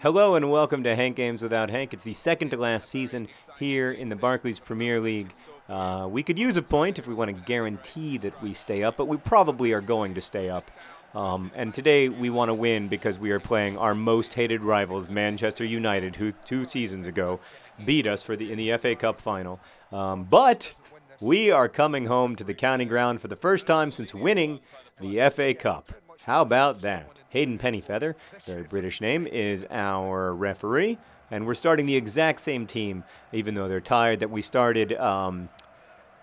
Hello and welcome to Hank Games Without Hank. It's the second to last season here in the Barclays Premier League. We could use a point if we want to guarantee that we stay up, but we probably are going to stay up. And today we want to win because we are playing our most hated rivals, Manchester United, who 2 seasons ago beat us in the FA Cup final. But we are coming home to the county ground for the first time since winning the FA Cup. How about that? Hayden Pennyfeather, very British name, is our referee, and we're starting the exact same team, even though they're tired, that we started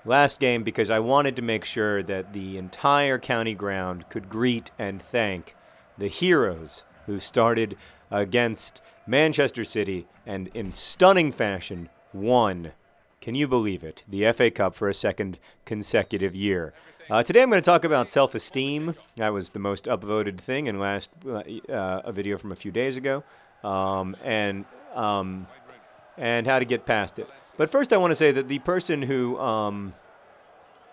last game because I wanted to make sure that the entire county ground could greet and thank the heroes who started against Manchester City and in stunning fashion won. Can you believe it? The FA Cup for a second consecutive year. Today I'm going to talk about self-esteem. That was the most upvoted thing in a video from a few days ago, and how to get past it. But first, I want to say that the person who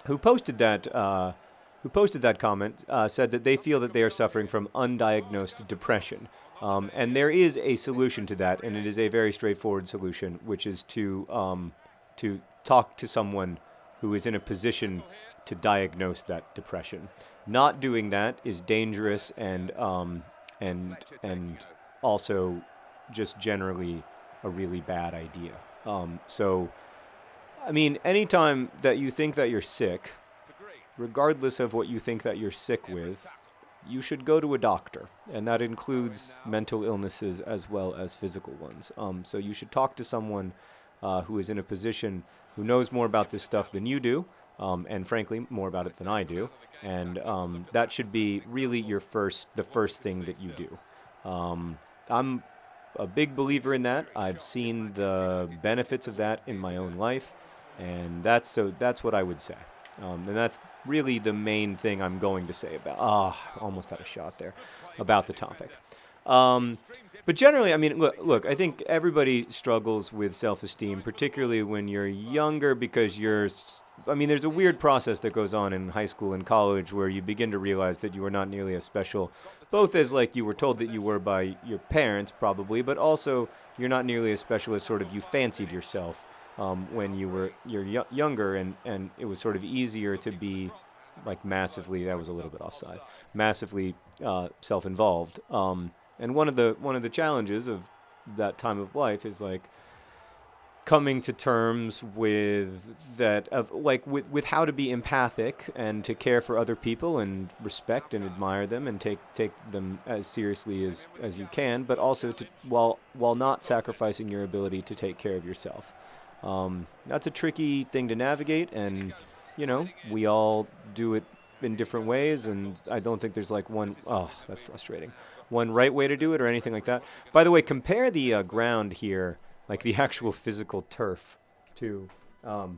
posted that comment said that they feel that they are suffering from undiagnosed depression, and there is a solution to that, and it is a very straightforward solution, which is to talk to someone who is in a position to diagnose that depression. Not doing that is dangerous and also just generally a really bad idea. So, I mean, anytime that you think that you're sick, regardless of what you think that you're sick with, you should go to a doctor, and that includes mental illnesses as well as physical ones. So you should talk to someone who is in a position who knows more about this stuff than you do, and frankly, more about it than I do. And that should be really the first thing that you do. I'm a big believer in that. I've seen the benefits of that in my own life, and that's what I would say. And that's really the main thing I'm going to say about. Almost had a shot there about the topic. But generally, I mean, look, I think everybody struggles with self-esteem, particularly when you're younger, because there's a weird process that goes on in high school and college where you begin to realize that you are not nearly as special, both as like you were told that you were by your parents probably, but also you're not nearly as special as sort of you fancied yourself when you're younger, and it was sort of easier to be like massively self-involved. And one of the challenges of that time of life is like coming to terms with that, with how to be empathic and to care for other people and respect and admire them and take them as seriously as you can, but also while not sacrificing your ability to take care of yourself. That's a tricky thing to navigate, and we all do it in different ways, and I don't think there's like one that's frustrating, one right way to do it or anything like that. By the way, compare the ground here, like the actual physical turf, to for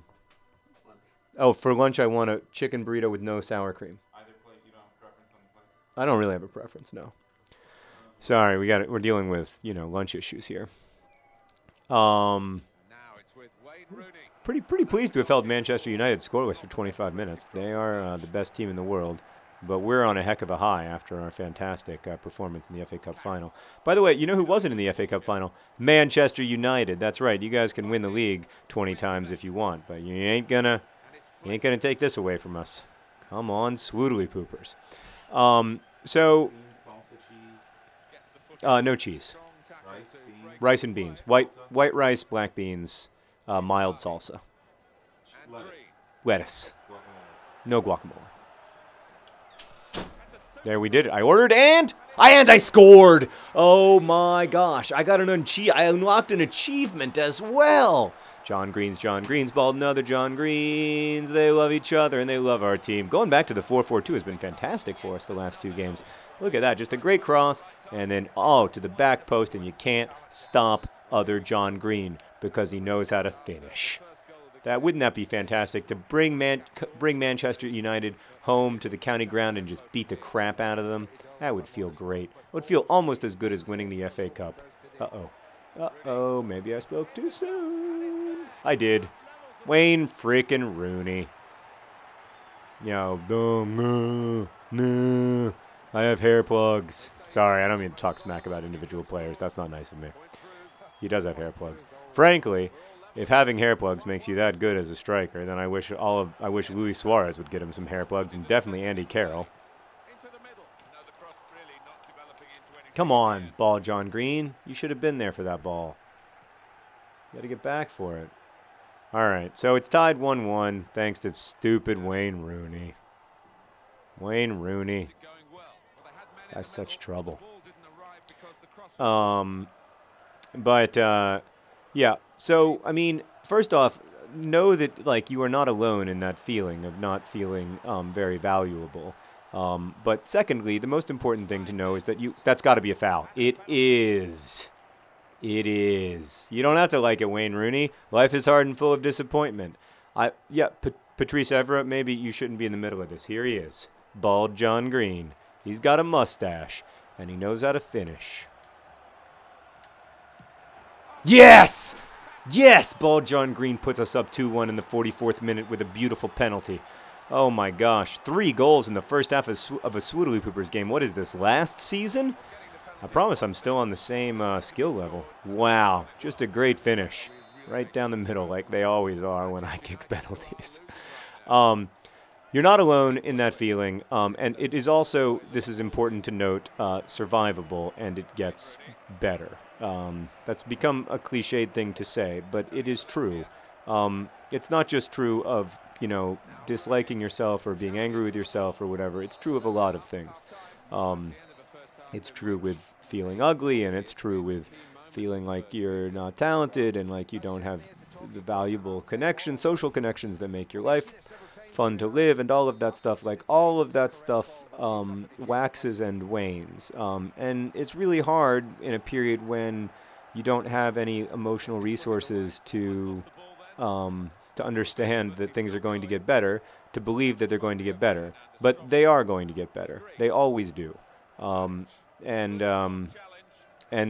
lunch I want a chicken burrito with no sour cream. Either plate. You don't have a preference on the place? I don't really have a preference, no. Sorry, we're dealing with lunch issues here. Now it's with Wayne Rooney. Pretty pleased to have held Manchester United scoreless for 25 minutes. They are the best team in the world, but we're on a heck of a high after our fantastic performance in the FA Cup final. By the way, you know who wasn't in the FA Cup final? Manchester United. That's right. You guys can win the league 20 times if you want, but you ain't gonna take this away from us. Come on, Swoodilypoopers. No cheese. Rice and beans. White rice, black beans. Mild salsa. Lettuce. No guacamole. There, we did it. I ordered and I scored. Oh my gosh. I unlocked an achievement as well. John Green's balled another John Green's. They love each other and they love our team. Going back to the 4-4-2 has been fantastic for us the last 2 games. Look at that. Just a great cross and then to the back post, and you can't stop other John Green because he knows how to finish. Wouldn't that be fantastic to bring Manchester United home to the county ground and just beat the crap out of them? That would feel great. It would feel almost as good as winning the FA Cup. Maybe I spoke too soon. I did. Wayne freaking Rooney. I have hair plugs. Sorry, I don't mean to talk smack about individual players. That's not nice of me. He does have hair plugs. Frankly, if having hair plugs makes you that good as a striker, then I wish Luis Suarez would get him some hair plugs, and definitely Andy Carroll. Come on, ball, John Green. You should have been there for that ball. You got to get back for it. All right, so it's tied 1-1 thanks to stupid Wayne Rooney. Wayne Rooney. That's such trouble. Yeah, so, I mean, first off, know that, like, you are not alone in that feeling of not feeling very valuable. But secondly, the most important thing to know is that that's got to be a foul. It is. It is. You don't have to like it, Wayne Rooney. Life is hard and full of disappointment. Patrice Evra, maybe you shouldn't be in the middle of this. Here he is. Bald John Green. He's got a mustache, and he knows how to finish. Yes! Yes! Bald John Green puts us up 2-1 in the 44th minute with a beautiful penalty. Oh my gosh. 3 goals in the first half of a Swoodilypoopers game. What is this, last season? I promise I'm still on the same skill level. Wow. Just a great finish. Right down the middle like they always are when I kick penalties. You're not alone in that feeling, and it is also, this is important to note, survivable, and it gets better. That's become a cliched thing to say, but it is true. It's not just true of, disliking yourself or being angry with yourself or whatever. It's true of a lot of things. It's true with feeling ugly, and it's true with feeling like you're not talented and like you don't have the valuable connections, social connections that make your life fun to live, and all of that stuff. Like, all of that stuff waxes and wanes. And it's really hard in a period when you don't have any emotional resources to understand that things are going to get better, to believe that they're going to get better. But they are going to get better. They always do. And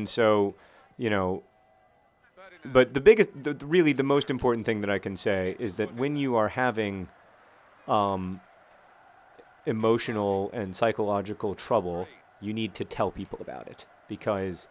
so, but the most important thing that I can say is that when you are having emotional and psychological trouble, you need to tell people about it, because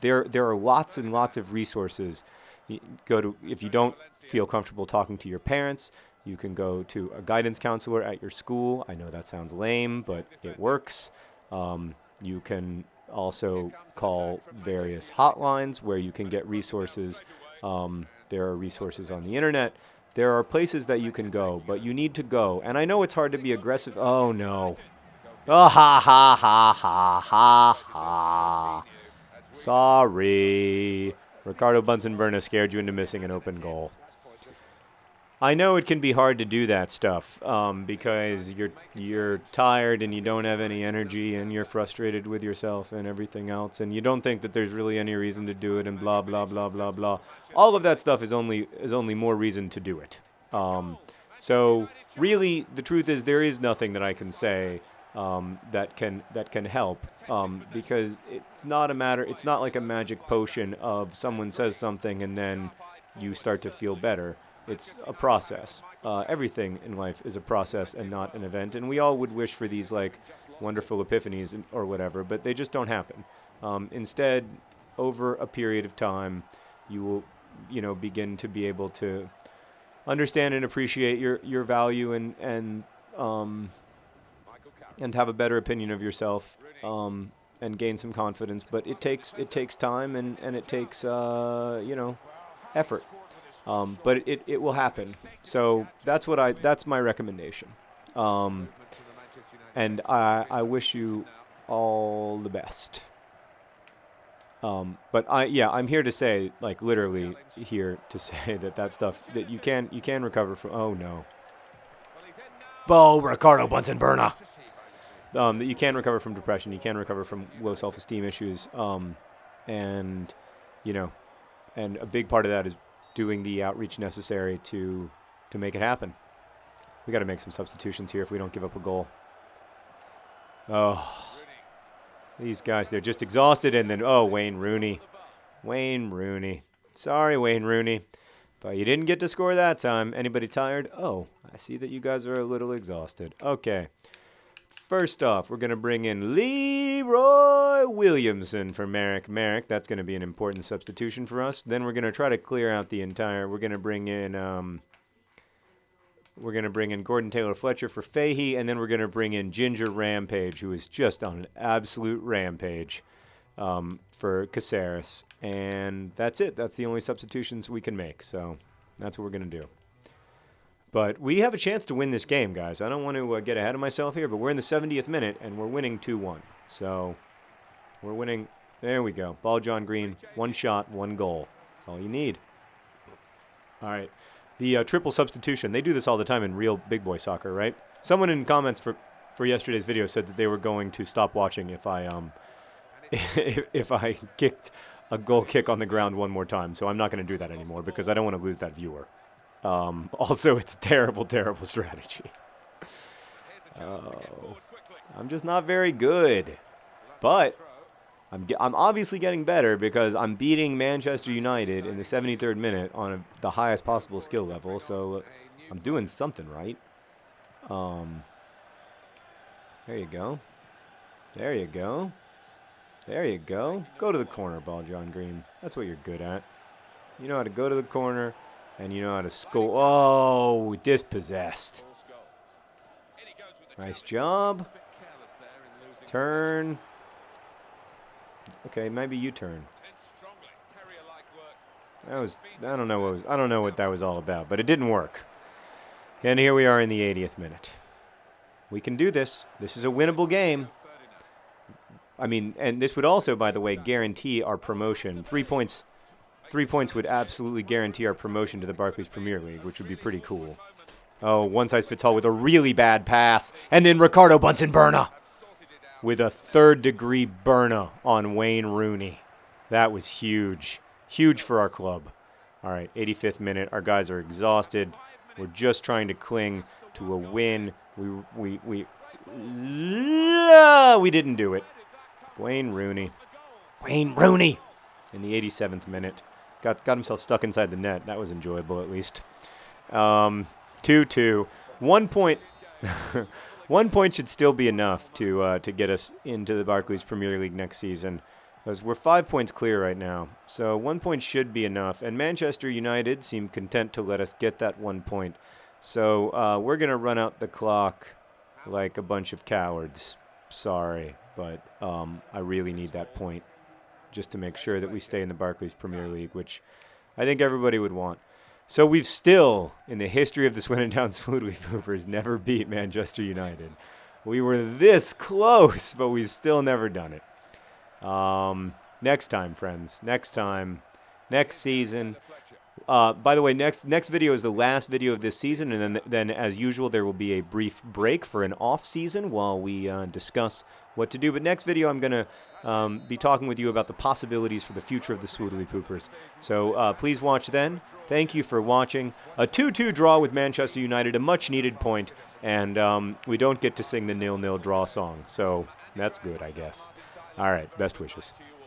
there are lots and lots of resources. If you don't feel comfortable talking to your parents, you can go to a guidance counselor at your school. I know that sounds lame, but it works. You can also call various hotlines where you can get resources. There are resources on the internet. There are places that you can go, but you need to go. And I know it's hard to be aggressive. Oh, no. Oh, ha, ha, ha, ha, ha, ha. Sorry. Ricardo Bunsen-Burner scared you into missing an open goal. I know it can be hard to do that stuff because you're tired and you don't have any energy and you're frustrated with yourself and everything else, and you don't think that there's really any reason to do it, and blah blah blah blah blah. All of that stuff is only more reason to do it. So really, the truth is there is nothing that I can say that can help because it's not like a magic potion of someone says something and then you start to feel better. It's a process. Everything in life is a process and not an event. And we all would wish for these like wonderful epiphanies or whatever, but they just don't happen. Instead, over a period of time, you will, begin to be able to understand and appreciate your value and have a better opinion of yourself and gain some confidence. But it takes time and it takes effort. But it will happen. So that's my recommendation. And I wish you all the best. But I'm here to say, like literally here to say that stuff that you can recover from. Oh no. Ricardo Bunsen-Burner. That you can recover from depression. You can recover from low self-esteem issues. And a big part of that is doing the outreach necessary to make it happen. We got to make some substitutions here if we don't give up a goal. Oh, these guys, they're just exhausted. And then, Wayne Rooney. Sorry, Wayne Rooney. But you didn't get to score that time. Anybody tired? Oh, I see that you guys are a little exhausted. Okay. First off, we're going to bring in Leroy Williamson for Merrick Merrick. That's going to be an important substitution for us. Then we're going to try to clear out the entire. We're going to bring in Gordon Taylor Fletcher for Fahey, and then we're going to bring in Ginger Rampage, who is just on an absolute rampage for Caceres. And that's it. That's the only substitutions we can make. So that's what we're going to do. But we have a chance to win this game, guys. I don't want to get ahead of myself here, but we're in the 70th minute, and we're winning 2-1. So we're winning. There we go. Ball John Green, 1 shot, 1 goal. That's all you need. All right. The triple substitution. They do this all the time in real big boy soccer, right? Someone in comments for yesterday's video said that they were going to stop watching if I if I kicked a goal kick on the ground one more time. So I'm not going to do that anymore because I don't want to lose that viewer. Also, it's terrible, terrible strategy. I'm just not very good. But I'm obviously getting better because I'm beating Manchester United in the 73rd minute on the highest possible skill level. So I'm doing something right. There you go. There you go. There you go. Go to the corner, Ball John Green. That's what you're good at. You know how to go to the corner. And you know how to score. Oh, dispossessed. Nice job. Turn. Okay, maybe you turn. That was. I don't know what that was all about, but it didn't work. And here we are in the 80th minute. We can do this. This is a winnable game. I mean, and this would also, by the way, guarantee our promotion. 3 points. 3 points would absolutely guarantee our promotion to the Barclays Premier League, which would be pretty cool. Oh, one size fits all with a really bad pass. And then Ricardo Bunsen-Burner with a third-degree burner on Wayne Rooney. That was huge. Huge for our club. All right, 85th minute. Our guys are exhausted. We're just trying to cling to a win. We didn't do it. Wayne Rooney. Wayne Rooney in the 87th minute. Got himself stuck inside the net. That was enjoyable, at least. 2-2. 1 point. 1 point should still be enough to get us into the Barclays Premier League next season, because we're 5 points clear right now. So 1 point should be enough. And Manchester United seem content to let us get that 1 point. So we're going to run out the clock like a bunch of cowards. Sorry, but I really need that point, just to make sure that we stay in the Barclays Premier League, which I think everybody would want. So we've still, in the history of the Swindon Swoodilypoopers, never beat Manchester United. We were this close, but we've still never done it. Next time, friends. Next time. Next season. By the way, next video is the last video of this season, and then as usual, there will be a brief break for an off season while we discuss what to do. But next video, I'm going to be talking with you about the possibilities for the future of the Swoodilypoopers. So please watch then. Thank you for watching. A 2-2 draw with Manchester United, a much-needed point, and we don't get to sing the 0-0 draw song. So that's good, I guess. All right, best wishes.